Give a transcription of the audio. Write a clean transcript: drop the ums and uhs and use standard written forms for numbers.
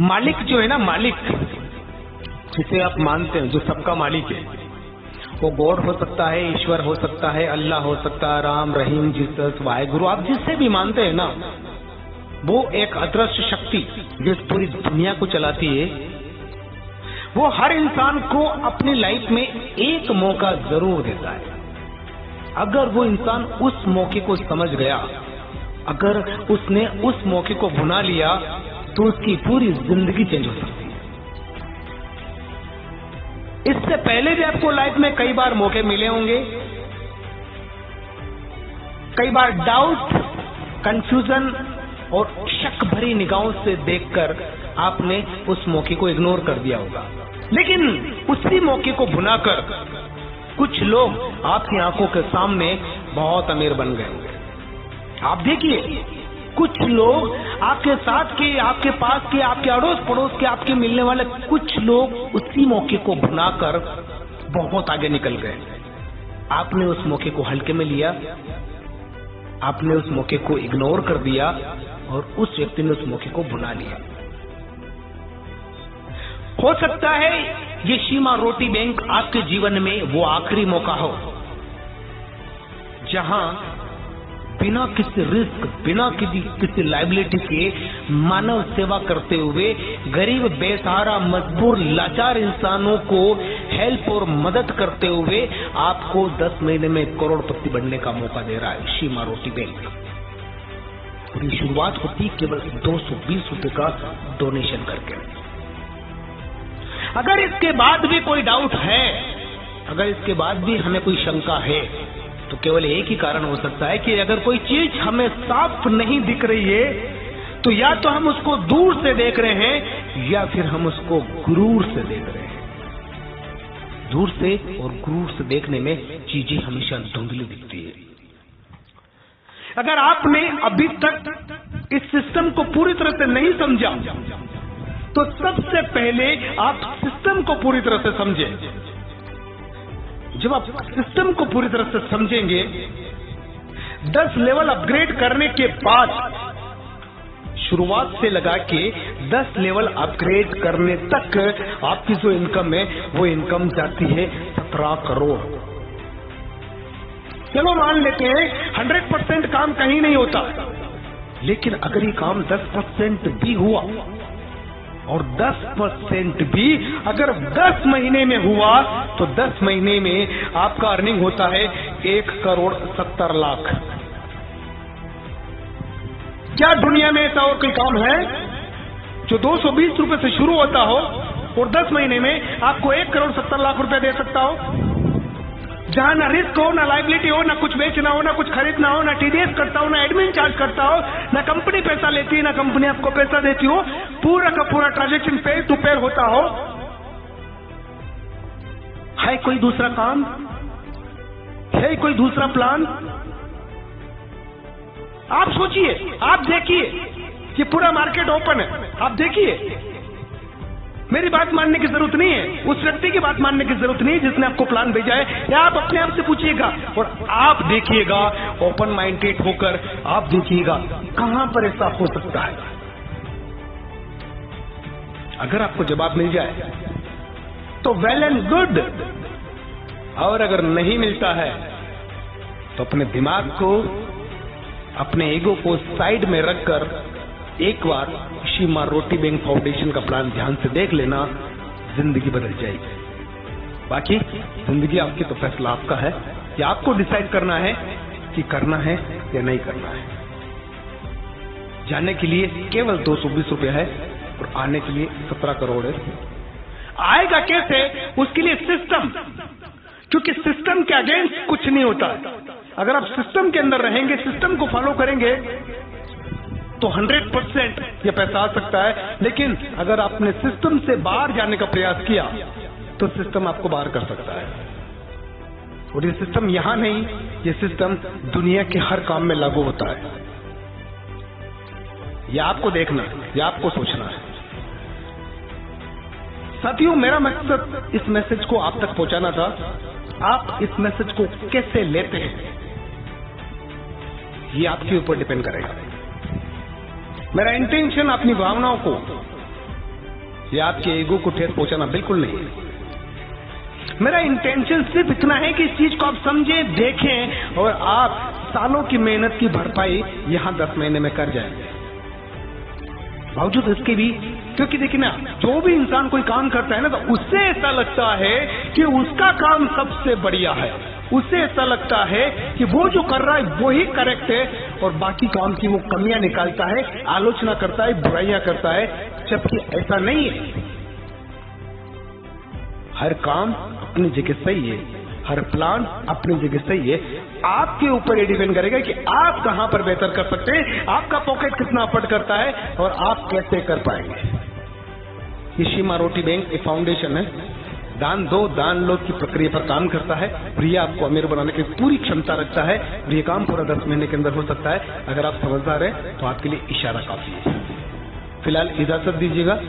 मालिक जो है ना, मालिक जिसे आप मानते हैं, जो सबका मालिक है, वो गॉड हो सकता है, ईश्वर हो सकता है, अल्लाह हो सकता है, राम, रहीम, जीसस, वाहेगुरु, आप जिससे भी मानते हैं ना, वो एक अदृश्य शक्ति जो इस पूरी दुनिया को चलाती है, वो हर इंसान को अपनी लाइफ में एक मौका जरूर देता है। अगर वो इंसान उस मौके को समझ गया, अगर उसने उस मौके को भुना लिया, तो उसकी पूरी जिंदगी चेंज हो सकती है। इससे पहले भी आपको लाइफ में कई बार मौके मिले होंगे, कई बार डाउट, कंफ्यूजन और शक भरी निगाहों से देखकर आपने उस मौके को इग्नोर कर दिया होगा। लेकिन उसी मौके को भुनाकर कुछ लोग आपकी आंखों के सामने बहुत अमीर बन गए होंगे। आप देखिए, कुछ लोग आपके साथ के, आपके पास के, आपके अड़ोस पड़ोस के, आपके मिलने वाले कुछ लोग उसी मौके को भुनाकर बहुत आगे निकल गए। आपने उस मौके को हल्के में लिया, आपने उस मौके को इग्नोर कर दिया और उस व्यक्ति ने उस मौके को भुना लिया। हो सकता है ये सीमा रोटी बैंक आपके जीवन में वो आखिरी मौका हो जहां बिना किसी रिस्क, बिना किसी लायबिलिटी के मानव सेवा करते हुए गरीब, बेसहारा, मजबूर, लाचार इंसानों को हेल्प और मदद करते हुए आपको 10 महीने में करोड़पति बनने का मौका दे रहा है सीमा रोटी बैंक। और ये शुरुआत होती केवल 220 रुपए का डोनेशन करके। अगर इसके बाद भी कोई डाउट है, अगर इसके बाद भी हमें कोई शंका है, तो केवल एक ही कारण हो सकता है कि अगर कोई चीज हमें साफ नहीं दिख रही है, तो या तो हम उसको दूर से देख रहे हैं या फिर हम उसको गुरूर से देख रहे हैं। दूर से और गुरूर से देखने में चीजें हमेशा धुंधली दिखती है। अगर आपने अभी तक इस सिस्टम को पूरी तरह से नहीं समझा, तो सबसे पहले आप सिस्टम को पूरी तरह से समझें। जब आप सिस्टम को पूरी तरह से समझेंगे, 10 लेवल अपग्रेड करने के बाद शुरुआत से लगा के 10 लेवल अपग्रेड करने तक आपकी जो इनकम है, वो इनकम जाती है 17 करोड़। चलो मान लेते हैं 100% काम कहीं नहीं होता, लेकिन अगर ये काम 10% भी हुआ और 10% भी अगर 10 महीने में हुआ, तो 10 महीने में आपका अर्निंग होता है 1,70,00,000। क्या दुनिया में ऐसा और कोई काम है जो 220 रुपए से शुरू होता हो और 10 महीने में आपको 1,70,00,000 रुपए दे सकता हो? जहां ना रिस्क हो, ना लायबिलिटी हो, ना कुछ बेचना हो, ना कुछ खरीदना हो, ना टीडीएस करता हो, ना एडमिन चार्ज करता हो, ना कंपनी पैसा लेती है, ना कंपनी आपको पैसा देती हो, पूरा का पूरा ट्रांजैक्शन पेयर टू पेयर होता हो। है कोई दूसरा काम? है कोई दूसरा प्लान? आप सोचिए, आप देखिए, ये पूरा मार्केट ओपन है, आप देखिए। मेरी बात मानने की जरूरत नहीं है, उस व्यक्ति की बात मानने की जरूरत नहीं है जिसने आपको प्लान भेजा है, या आप अपने आप से पूछिएगा और आप देखिएगा, ओपन माइंडेड होकर आप देखिएगा कहां पर ऐसा हो सकता है। अगर आपको जवाब मिल जाए तो वेल एंड गुड, और अगर नहीं मिलता है तो अपने दिमाग को, अपने ईगो को साइड में रखकर एक बार सीमा रोटी बैंक फाउंडेशन का प्लान ध्यान से देख लेना, जिंदगी बदल जाएगी। बाकी जिंदगी आपकी, तो फैसला आपका है कि आपको डिसाइड करना है कि करना है या नहीं करना है। जाने के लिए केवल 220 रुपए है और आने के लिए 17 करोड़ है। आएगा कैसे? उसके लिए सिस्टम, क्योंकि सिस्टम के अगेंस्ट कुछ नहीं होता। अगर आप सिस्टम के अंदर रहेंगे, सिस्टम को फॉलो करेंगे, तो 100% ये पैसा आ सकता है। लेकिन अगर आपने सिस्टम से बाहर जाने का प्रयास किया, तो सिस्टम आपको बाहर कर सकता है। और ये सिस्टम यहां नहीं, ये सिस्टम दुनिया के हर काम में लागू होता है। ये आपको देखना है, ये आपको सोचना है। साथियों, मेरा मकसद इस मैसेज को आप तक पहुंचाना था। आप इस मैसेज को कैसे लेते हैं, ये आपके ऊपर डिपेंड करेगा। मेरा इंटेंशन अपनी भावनाओं को ये आपके ईगो को ठेस पहुंचाना बिल्कुल नहीं है। मेरा इंटेंशन सिर्फ इतना है कि इस चीज को आप समझें, देखें और आप सालों की मेहनत की भरपाई यहां 10 महीने में कर जाएंगे। बावजूद इसके भी, क्योंकि देखिए ना, जो भी इंसान कोई काम करता है ना, तो उससे ऐसा लगता है कि उसका काम सबसे बढ़िया है, उससे ऐसा लगता है कि वो जो कर रहा है वो ही करेक्ट है, और बाकी काम की वो कमियां निकालता है, आलोचना करता है, बुराइयां करता है, जबकि ऐसा नहीं है। हर काम अपनी जगह सही है, हर प्लान अपनी जगह सही है। आपके ऊपर ये डिपेंड करेगा कि आप कहां पर बेहतर कर सकते हैं, आपका पॉकेट कितना अफोर्ड करता है और आप कैसे कर पाएंगे। ये सीमा रोटी बैंक एक फाउंडेशन है, दान दो दान लो की प्रक्रिया पर काम करता है, और ये आपको अमीर बनाने की पूरी क्षमता रखता है, और ये काम पूरा 10 महीने के अंदर हो सकता है। अगर आप समझदार हैं तो आपके लिए इशारा काफी है। फिलहाल इजाजत दीजिएगा।